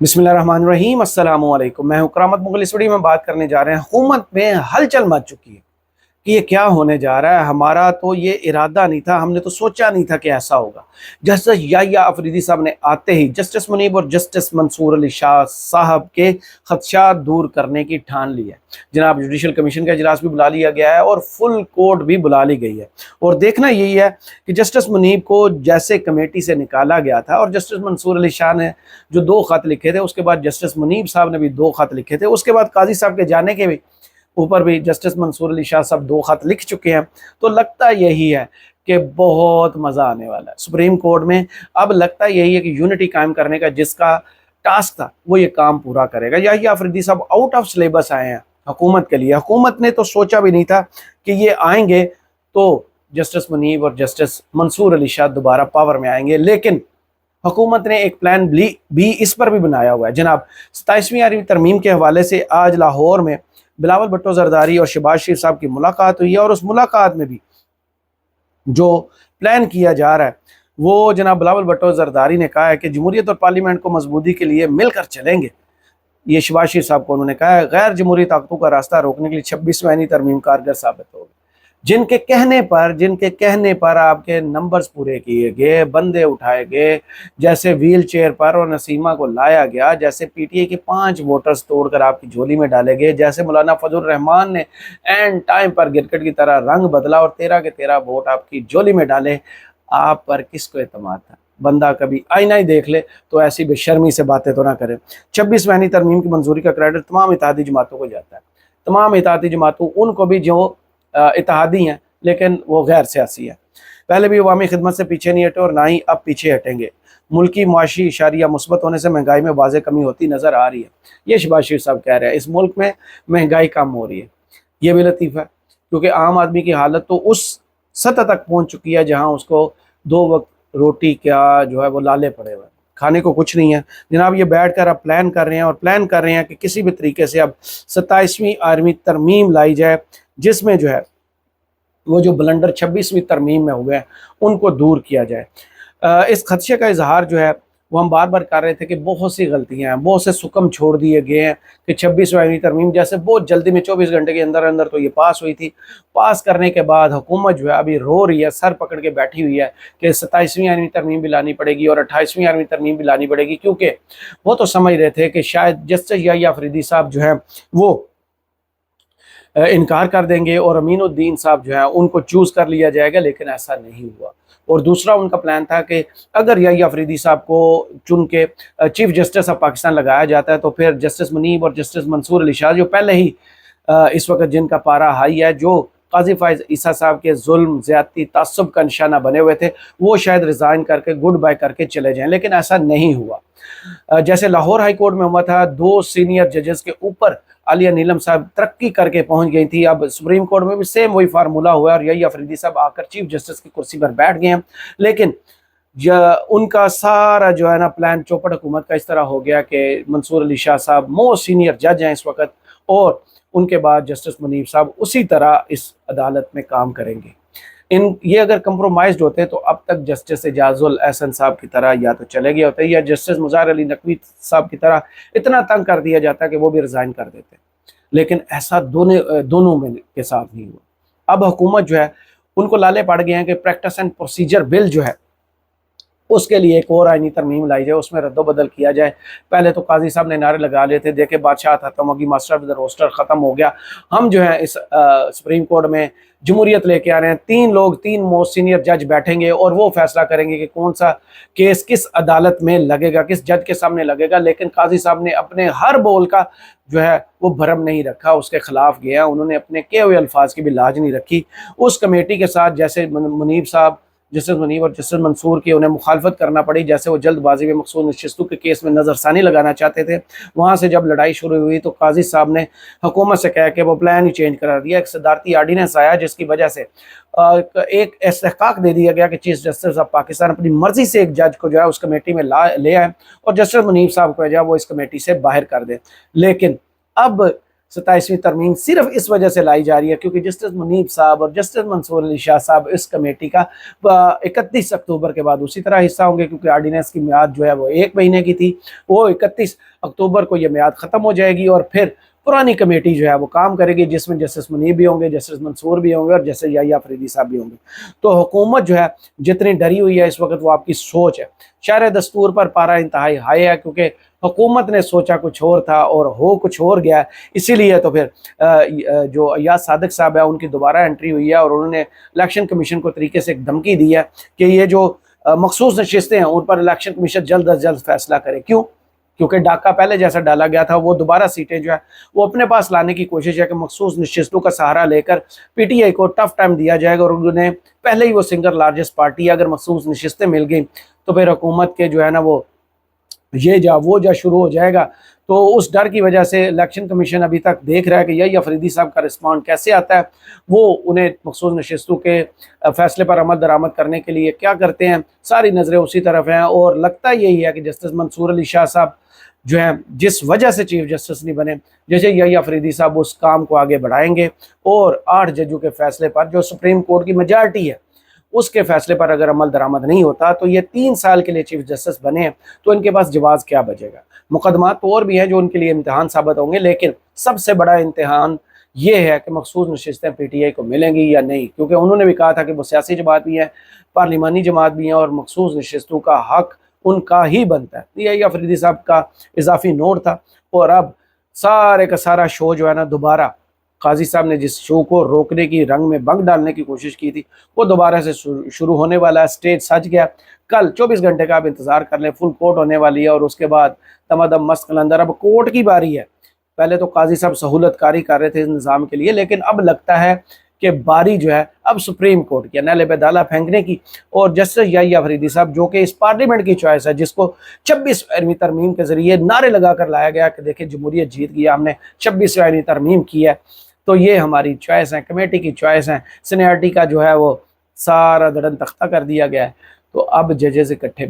बिस्मिल्लाहिर्रहमानिर्रहीम अस्सलाम वालेकुम। मैं हूं करामत मुगल। इस वीडियो में बात करने जा रहे हैं, हुकूमत में हलचल मच चुकी है कि ये क्या होने जा रहा है। हमारा तो ये इरादा नहीं था, हमने तो सोचा नहीं था कि ऐसा होगा। जस्टिस याहिया अफरीदी साहब ने आते ही जस्टिस मुनीब और जस्टिस मंसूर अली शाह साहब के खदशात दूर करने की ठान ली है। जनाब जुडिशल कमीशन का इजलास भी बुला लिया गया है और फुल कोर्ट भी बुला ली गई है। और देखना यही है कि जस्टिस मुनीब को जैसे कमेटी से निकाला गया था और जस्टिस मंसूर अली शाह ने जो 2 खत लिखे थे, उसके बाद जस्टिस मुनीब साहब ने भी 2 खत लिखे थे, उसके बाद काजी साहब के जाने के भी ऊपर भी जस्टिस मंसूर अली शाह साहब 2 खत लिख चुके हैं। तो लगता यही है कि बहुत मज़ा आने वाला है सुप्रीम कोर्ट में। अब लगता यही है कि यूनिटी कायम करने का जिसका टास्क था वो ये काम पूरा करेगा। याहिया अफरीदी साहब आउट ऑफ सिलेबस आए हैं हुकूमत के लिए। हुकूमत ने तो सोचा भी नहीं था कि ये आएंगे तो जस्टिस मुनीब और जस्टिस मंसूर अली शाह दोबारा पावर में आएंगे, लेकिन हुकूमत ने एक प्लान भी इस पर भी बनाया हुआ है। जनाब 27वीं 8वीं तरमीम के हवाले से आज लाहौर में बिलावल भुट्टो जरदारी और शहबाज शरीफ साहब की मुलाकात हुई है और उस मुलाकात में भी जो प्लान किया जा रहा है वो जनाब बिलावल भुट्टो जरदारी ने कहा है कि जमहूरियत और पार्लियामेंट को मजबूती के लिए मिलकर चलेंगे। ये शहबाज शरीफ साहब को उन्होंने कहा है गैर जमहूरी ताकतों का रास्ता रोकने के लिए 26वीं तरमीम कारगर साबित होगी। जिनके कहने पर आपके नंबर्स पूरे किए गए, बंदे उठाए गए, जैसे व्हील चेयर पर और नसीमा को लाया गया, जैसे पीटीए के 5 वोटर्स तोड़कर आपकी झोली में डाले गए, जैसे मौलाना फजल रहमान ने एंड टाइम पर गिरकट की तरह रंग बदला और 13 के 13 वोट आपकी झोली में डाले। आप पर किसको एतमाद था? बंदा कभी आईना ही देख ले तो ऐसी बेशर्मी से बातें तो ना करे। 26वीं तरमीम की मंजूरी का क्रेडिट तमाम इत्तेहादी जमातों को जाता है। तमाम इत्तेहादी जमातों, उनको भी जो इत्तेहादी हैं लेकिन वो गैर सियासी है, पहले भी अवामी खिदमत से पीछे नहीं हटे और ना ही अब पीछे हटेंगे। मुल्की मुआशी इशारिया मुस्बत होने से महंगाई में वाज़े कमी होती नज़र आ रही है। ये शहबाज शरीफ साहब कह रहे हैं इस मुल्क में महंगाई कम हो रही है। ये भी लतीफ़ है क्योंकि आम आदमी की हालत तो उस सतह तक पहुँच चुकी है जहाँ उसको 2 वक्त रोटी क्या जो है वो लाले पड़े हुए, खाने को कुछ नहीं है। जनाब ये बैठ कर अब प्लान कर रहे हैं और प्लान कर रहे हैं कि किसी भी तरीके से अब 27वीं 8वीं तरमीम लाई जाए, जिसमें जो है वो जो ब्लंडर 26वीं तरमीम में हुए हैं उनको दूर किया जाए। इस खदशे का इजहार जो है वो हम बार बार कर रहे थे कि बहुत सी गलतियां हैं, बहुत से सुकम छोड़ दिए गए हैं कि 26वीं तरमीम जैसे बहुत जल्दी में 24 घंटे के अंदर अंदर तो ये पास हुई थी। पास करने के बाद हुकूमत जो है अभी रो रही है, सर पकड़ के बैठी हुई है कि 27वीं 8वीं तरमीम भी लानी पड़ेगी और 28वीं 8वीं तरमीम भी लानी पड़ेगी, क्योंकि वो तो समझ रहे थे कि शायद जस्टिस याहिया अफरीदी साहब जो है वो इनकार कर देंगे और अमीनुद्दीन साहब जो है उनको चूज़ कर लिया जाएगा, लेकिन ऐसा नहीं हुआ। और दूसरा उनका प्लान था कि अगर याहिया अफरीदी साहब को चुन के चीफ जस्टिस ऑफ पाकिस्तान लगाया जाता है तो फिर जस्टिस मुनीब और जस्टिस मंसूर अली शाह जो पहले ही इस वक्त जिनका पारा हाई है, जो काजी फाइज ईसा साहब के जुल्म ज़्यादती तासुब का निशाना बने हुए थे, वो शायद रिज़ाइन करके गुड बाय करके चले जाएं, लेकिन ऐसा नहीं हुआ। जैसे लाहौर हाई कोर्ट में हुआ था, 2 सीनियर जजेस के ऊपर आलिया नीलम साहब तरक्की करके पहुंच गई थी। अब सुप्रीम कोर्ट में भी सेम वही फार्मूला हुआ और याहिया अफरीदी साहब आकर चीफ जस्टिस की कुर्सी पर बैठ गए हैं, लेकिन उनका सारा जो है ना प्लान चौपट हुकूमत का इस तरह हो गया कि मंसूर अली शाह साहब मोस्ट सीनियर जज हैं इस वक्त और उनके बाद जस्टिस मुनीब साहब उसी तरह इस अदालत में काम करेंगे। ये अगर कंप्रोमाइज्ड होते तो अब तक जस्टिस एजाजुल एहसन साहब की तरह या तो चले गए होते या जस्टिस मुज़ाहिर अली नकवी साहब की तरह इतना तंग कर दिया जाता कि वो भी रिज़ाइन कर देते, लेकिन ऐसा दोनों में के साथ नहीं हुआ। अब हुकूमत जो है उनको लाले पड़ गए हैं कि प्रैक्टिस एंड प्रोसीजर बिल जो है उसके लिए एक और आईनी तरमीम लाई जाए, उसमें रद्दोबदल किया जाए। पहले तो काजी साहब ने नारे लगा लिए थे, देखे बादशाह खत्म होगी, मास्टर ऑफ द रोस्टर ख़त्म हो गया, हम जो है इस सुप्रीम कोर्ट में जमहूरियत लेके आ रहे हैं। 3 लोग 3 मोस्ट सीनियर जज बैठेंगे और वो फैसला करेंगे कि कौन सा केस किस अदालत में लगेगा, किस जज के सामने लगेगा। लेकिन काजी साहब ने अपने हर बोल का जो है वो भरम नहीं रखा, उसके खिलाफ गया, उन्होंने अपने कहे हुए अल्फाज की भी लाज नहीं रखी। उस कमेटी के साथ जैसे मुनीब साहब, जस्टिस मुनीब और जस्टिस मंसूर की उन्हें मुखालफत करना पड़ी, जैसे वो जल्दबाजी में मकसूद नशिस्तों के केस में नज़रसानी लगाना चाहते थे। वहाँ से जब लड़ाई शुरू हुई तो काजी साहब ने हुकूमत से कह के वो प्लान ही चेंज करा दिया। एक सदारती आर्डीनेंस आया जिसकी वजह से एक इस्तेहकाक दे दिया गया कि चीफ जस्टिस ऑफ पाकिस्तान अपनी मर्जी से एक जज को जो है उस कमेटी में ले आए और जस्टिस मुनीब साहब को जो है वो इस कमेटी से बाहर कर दे। लेकिन अब 27वीं तरमीम सिर्फ इस वजह से लाई जा रही है क्योंकि जस्टिस मुनीब साहब और जस्टिस मंसूर अली शाह साहब इस कमेटी का 31 अक्टूबर के बाद उसी तरह हिस्सा होंगे, क्योंकि आर्डीनेंस की मियाद जो है वो 1 महीने की थी, वो 31 अक्टूबर को ये मियाद ख़त्म हो जाएगी और फिर पुरानी कमेटी जो है वो काम करेगी, जिसमें जस्टिस मुनीब भी होंगे, जस्टिस मंसूर भी होंगे और जस्टिस याह्या अफरीदी साहब भी होंगे। तो हुकूमत जो है जितनी डरी हुई है इस वक्त वो आपकी सोच है। शरह दस्तूर पर पारा इंतहाई हाई है क्योंकि हुकूमत ने सोचा कुछ और था और हो कुछ और गया, इसीलिए तो फिर जो अय्याज सादिक साहब है उनकी दोबारा एंट्री हुई है और उन्होंने इलेक्शन कमीशन को तरीके से एक धमकी दी है कि ये जो मखसूस नशिस्तें हैं उन पर इलेक्शन कमीशन जल्द अज जल्द फैसला करे। क्यों? क्योंकि डाका पहले जैसा डाला गया था वो दोबारा सीटें जो है वो अपने पास लाने की कोशिश है कि मखसूस नशिस्तों का सहारा लेकर पीटीआई को टफ टाइम दिया जाएगा और उन्हें पहले ही वो सिंगल लार्जेस्ट पार्टी है, अगर मखसूस नशिस्तें मिल गई तो फिर हुकूमत के जो है ना वो ये जा वो जा शुरू हो जाएगा। तो उस डर की वजह से इलेक्शन कमीशन अभी तक देख रहा है कि याह्या अफरीदी साहब का रिस्पॉन्ड कैसे आता है, वो उन्हें मखसूस नशिस्तों के फैसले पर अमल दरामद करने के लिए क्या करते हैं, सारी नज़रें उसी तरफ हैं। और लगता यही है कि जस्टिस मंसूर अली शाह साहब जो हैं जिस वजह से चीफ जस्टिस नहीं बने, जैसे याह्या अफरीदी साहब उस काम को आगे बढ़ाएंगे और 8 जजों के फैसले पर जो सुप्रीम कोर्ट की मेजॉरिटी है उसके फैसले पर अगर अमल दरामद नहीं होता तो ये 3 साल के लिए चीफ जस्टिस बने हैं तो इनके पास जवाब क्या बचेगा। मुकदमात तो और भी हैं जो उनके लिए इम्तिहान साबित होंगे, लेकिन सबसे बड़ा इम्तिहान ये है कि मखसूस नशिस्तें पीटीआई को मिलेंगी या नहीं, क्योंकि उन्होंने भी कहा था कि वो सियासी जमात भी है, पार्लिमानी जमात भी हैं और मखसूस नशिस्तों का हक उनका ही बनता है। याह्या अफरीदी साहब का इजाफी नोट था और अब सारे का सारा शो जो है ना दोबारा काजी साहब ने जिस शो को रोकने की, रंग में बंग डालने की कोशिश की थी, वो दोबारा से शुरू होने वाला है। स्टेज सज गया, कल 24 घंटे का आप इंतज़ार कर लें, फुल कोर्ट होने वाली है और उसके बाद तमादम मस्त कलंदर। अब कोर्ट की बारी है। पहले तो काजी साहब सहूलतकारी कर रहे थे इस निज़ाम के लिए, लेकिन अब लगता है कि बारी जो है अब सुप्रीम कोर्ट की नैले पे दाला फेंकने की। और जस्टिस याह्या अफरीदी साहब जो कि इस पार्लियामेंट की चॉइस है, जिसको 26वीं तरमीम के ज़रिए नारे लगा कर लाया गया कि देखिए जमहूरियत जीत गई, हमने 26वीं तरमीम की है, तो ये हमारी चॉइस है, कमेटी की चॉइस है, सीनियरिटी का जो है वो सारा दड़न तख्ता कर दिया गया है। तो अब जजेस इकट्ठे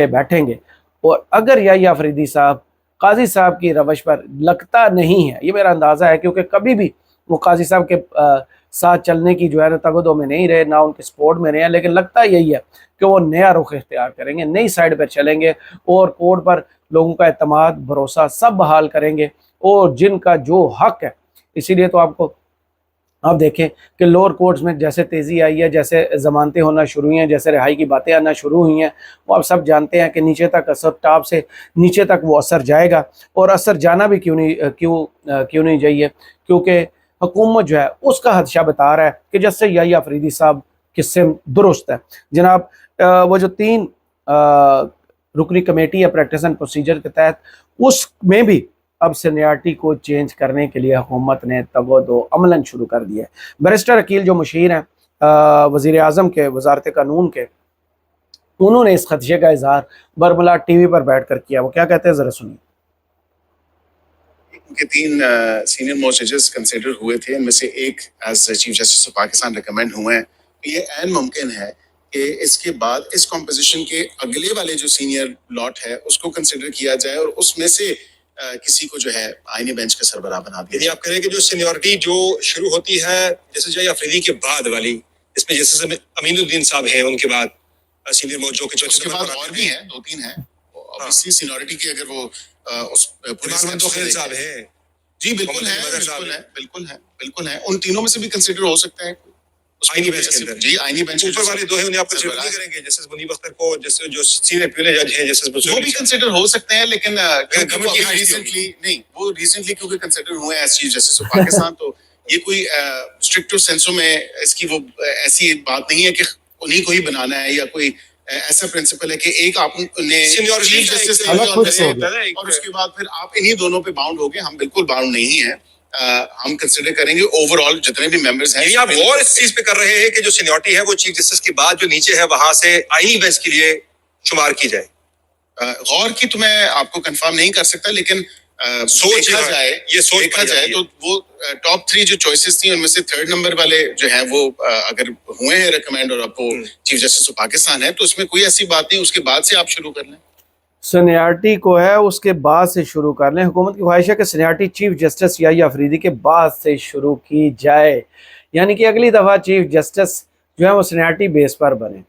बैठेंगे और अगर याह्या अफरीदी साहब काजी साहब की रवश पर लगता नहीं है, ये मेरा अंदाज़ा है क्योंकि कभी भी वो काजी साहब के साथ चलने की जो है ना तगदो में नहीं रहे, ना उनके सपोर्ट में रहे हैं, लेकिन लगता यही है कि वो नया रुख इख्तियार करेंगे, नई साइड पर चलेंगे और कोर्ट पर लोगों का एतमाद भरोसा सब बहाल करेंगे और जिनका जो हक है। इसीलिए तो आप देखें कि लोअर कोर्ट्स में जैसे तेज़ी आई है, जैसे ज़मानतें होना शुरू हुई हैं, जैसे रिहाई की बातें आना शुरू हुई हैं, वो आप सब जानते हैं कि नीचे तक असर, टॉप से नीचे तक वो असर जाएगा। और असर जाना भी क्यों नहीं चाहिए, क्योंकि हुकूमत जो है उसका हदशा बता रहा है कि जैसे याह्या अफरीदी साहब किस्से दुरुस्त है। जनाब वो जो 3 रुकनी कमेटी है प्रैक्टिस एंड प्रोसीजर के तहत, उसमें भी अब सीनियरिटी को चेंज करने के लिए हुकूमत ने तगोदो अमलन शुरू कर दिया है। बैरिस्टर अकील जो मुशीर हैं वज़ीर आज़म के वजारत कानून के, उन्होंने इस खदशे का इजहार बरमला टीवी पर बैठ कर किया। वो क्या कहते हैं ज़रा सुनिए। के 3 सीनियर मोस्ट जजेस कंसिडर हुए थे, इनमें से एक as chief justice of Pakistan recommend हुए हैं। ये ऐन मुमकिन है कि इसके बाद इस कॉम्पोजिशन के अगले वाले जो सीनियर लॉट है उसको कंसिडर किया जाए और उसमें से किसी को जो है आईनी बेंच का सरबराह बना दिया। आप कह रहे हैं कि जो सीनियरिटी जो शुरू होती है जैसे याह्या अफरीदी के बाद वाली, इसमें जैसे अमीनुद्दीन साहब हैं, उनके बाद सीनियर मोस्ट जो के उसके बाद और भी हैं, 2-3 हैं ऑब्वियसली सीनियरिटी की। अगर वो उस पुलिस में तो खेल साहब हैं जी, बिल्कुल है, उन तीनों में से भी कंसिडर हो सकता है आईनी बेंच के अंदर। जी, आईनी बेंच ऊपर वाले 2 हैं, उन्हें आप कंसीडर नहीं करेंगे? जस्टिस मुनीब अख्तर को, जैसे जो सीनियर प्यून जज हैं जस्टिस वो भी कंसीडर हो सकते हैं, लेकिन वो रिसेंटली क्योंकि कंसीडर हुए as chief justice of Pakistan, तो ये कोई स्ट्रिक्ट सेंसो में इसकी वो ऐसी बात नहीं है कि उन्हीं को ही बनाना है या कोई ऐसा प्रिंसिपल है कि एक आपने चीफ जस्टिस और उसके बाद फिर आप इन्हीं दोनों पे बाउंड हो गए। हम बिल्कुल बाउंड नहीं है। हम कंसिडर करेंगे ओवरऑल जितने भी मेंबर्स हैं। आप गौर इस चीज पे कर रहे हैं कि जो सीनियरिटी है वो चीफ जस्टिस के बाद जो नीचे है वहां से आईनी बेंच के लिए शुमार की जाए। गौर की तो मैं आपको कंफर्म नहीं कर सकता, लेकिन देखा जाए तो वो टॉप 3 जो चॉइसेस थी उनमें से 3rd नंबर वाले जो हैं वो अगर हुए हैं रिकमेंड और अब वो चीफ जस्टिस ऑफ पाकिस्तान है, तो उसमें कोई ऐसी बात नहीं, उसके बाद से आप शुरू कर लें। سینیارٹی کو ہے اس کے بعد سے شروع کر لیں. حکومت کی خواہش ہے کہ سینیارٹی چیف جسٹس یحییٰ افریدی کے بعد سے شروع کی جائے، یعنی کہ اگلی دفعہ چیف جسٹس جو ہے وہ سینیارٹی بیس پر بنے،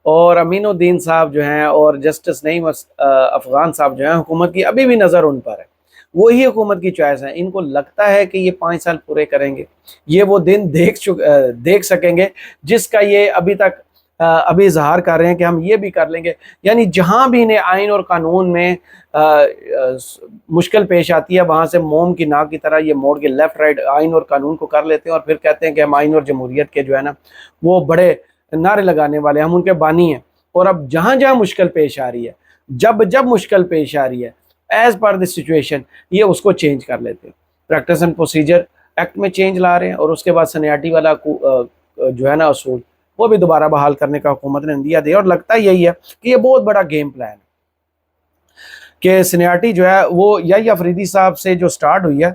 اور امین الدین صاحب جو ہیں اور جسٹس نعیم افغان صاحب جو ہیں، حکومت کی ابھی بھی نظر ان پر ہے، وہی حکومت کی چوائس ہے. ان کو لگتا ہے کہ یہ 5 سال پورے کریں گے، یہ وہ دن دیکھ سکیں گے جس کا یہ ابھی اظہار کر رہے ہیں کہ ہم یہ بھی کر لیں گے. یعنی جہاں بھی انہیں آئین اور قانون میں مشکل پیش آتی ہے، وہاں سے موم کی ناک کی طرح یہ موڑ کے لیفٹ رائٹ آئین اور قانون کو کر لیتے ہیں، اور پھر کہتے ہیں کہ ہم آئین اور جمہوریت کے جو ہے نا وہ بڑے نعرے لگانے والے، ہم ان کے بانی ہیں. اور اب جہاں جہاں مشکل پیش آ رہی ہے، جب مشکل پیش آ رہی ہے، ایز پر دی سچویشن یہ اس کو چینج کر لیتے ہیں. پریکٹس اینڈ پروسیجر ایکٹ میں چینج لا رہے ہیں، اور اس کے بعد سینیارٹی والا جو ہے نا اصول وہ بھی دوبارہ بحال کرنے کا حکومت نے اندیا دیا. اور لگتا یہی ہے کہ یہ بہت بڑا گیم پلان ہے کہ سینیارٹی جو ہے وہ یحییٰ افریدی صاحب سے جو سٹارٹ ہوئی ہے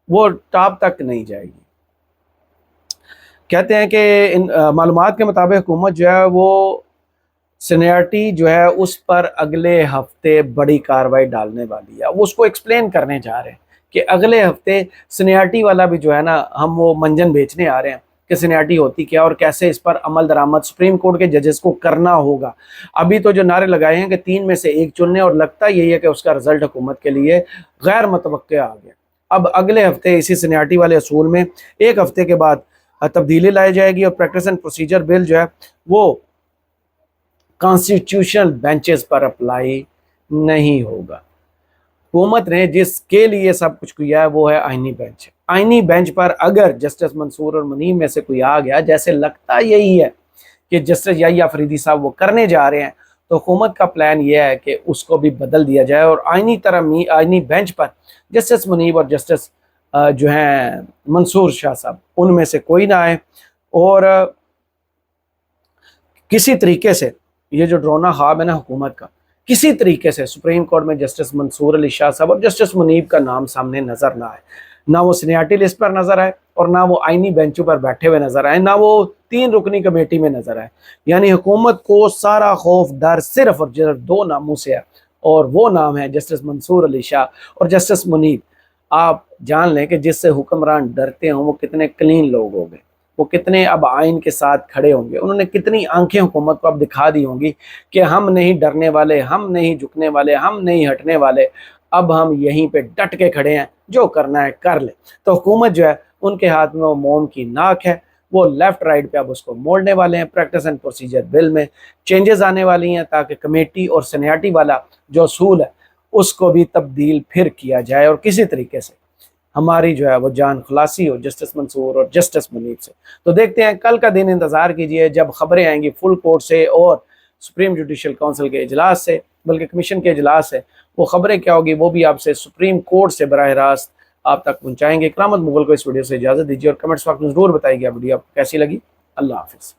وہ ٹاپ تک نہیں جائے گی. کہتے ہیں کہ ان معلومات کے مطابق حکومت جو ہے وہ سینیارٹی جو ہے اس پر اگلے ہفتے بڑی کاروائی ڈالنے والی ہے. وہ اس کو ایکسپلین کرنے جا رہے ہیں کہ اگلے ہفتے سینیارٹی والا بھی جو ہے نا ہم وہ منجن بیچنے آ رہے ہیں کہ سینیارٹی ہوتی کیا اور کیسے اس پر عمل درآمد سپریم کورٹ کے ججز کو کرنا ہوگا. ابھی تو جو نعرے لگائے ہیں کہ 3 میں سے 1 چننے، اور لگتا یہی ہے کہ اس کا رزلٹ حکومت کے لیے غیر متوقع آ گیا. اب اگلے ہفتے اسی سینیارٹی والے اصول میں 1 ہفتے کے بعد تبدیلی لائی جائے گی، اور پریکٹس اینڈ پروسیجر بل جو ہے وہ کانسٹیٹیوشنل بینچز پر اپلائی نہیں ہوگا. حکومت نے جس کے لیے سب کچھ کیا ہے وہ ہے آئینی بینچ. آئینی بینچ پر اگر جسٹس منصور اور منیب میں سے کوئی آ گیا، جیسے لگتا یہی ہے کہ جسٹس یحییٰ افریدی صاحب وہ کرنے جا رہے ہیں، تو حکومت کا پلان یہ ہے کہ اس کو بھی بدل دیا جائے، اور آئینی بینچ پر جسٹس منیب اور جسٹس جو ہیں منصور شاہ صاحب ان میں سے کوئی نہ آئے. اور کسی طریقے سے یہ جو ڈرونا خواب ہے نا حکومت کا، کسی طریقے سے سپریم کورٹ میں جسٹس منصور علی شاہ صاحب اور جسٹس منیب کا نام سامنے نظر نہ آئے، نہ وہ سینیارٹی لسٹ پر نظر آئے، اور نہ وہ آئینی بینچوں پر بیٹھے ہوئے نظر آئے، نہ وہ 3 رکنی کمیٹی میں نظر آئے. یعنی حکومت کو سارا خوف ڈر صرف اور صرف 2 ناموں سے ہے، اور وہ نام ہے جسٹس منصور علی شاہ اور جسٹس منیب. آپ جان لیں کہ جس سے حکمران ڈرتے ہوں وہ کتنے کلین لوگ ہوں گے، وہ کتنے اب آئین کے ساتھ کھڑے ہوں گے. انہوں نے کتنی آنکھیں حکومت کو اب دکھا دی ہوں گی کہ ہم نہیں ڈرنے والے، ہم نہیں جھکنے والے، ہم نہیں ہٹنے والے، اب ہم یہیں پہ ڈٹ کے کھڑے ہیں، جو کرنا ہے کر لیں. تو حکومت جو ہے ان کے ہاتھ میں وہ موم کی ناک ہے، وہ لیفٹ رائٹ پہ اب اس کو موڑنے والے ہیں. پریکٹس اینڈ پروسیجر بل میں چینجز آنے والی ہیں تاکہ کمیٹی اور سینیارٹی والا جو اصول ہے اس کو بھی تبدیل پھر کیا جائے، اور کسی طریقے سے ہماری جو ہے وہ جان خلاصی ہو جسٹس منصور اور جسٹس منیب سے. تو دیکھتے ہیں کل کا دن، انتظار کیجئے جب خبریں آئیں گی فل کورٹ سے اور سپریم جوڈیشل کونسل کے اجلاس سے، بلکہ کمیشن کے اجلاس سے. وہ خبریں کیا ہوگی وہ بھی آپ سے سپریم کورٹ سے براہ راست آپ تک پہنچائیں گے. کرامت مغل کو اس ویڈیو سے اجازت دیجیے، اور کمنٹس باکس میں ضرور بتائیے گا ویڈیو آپ کو کیسی لگی. اللہ حافظ.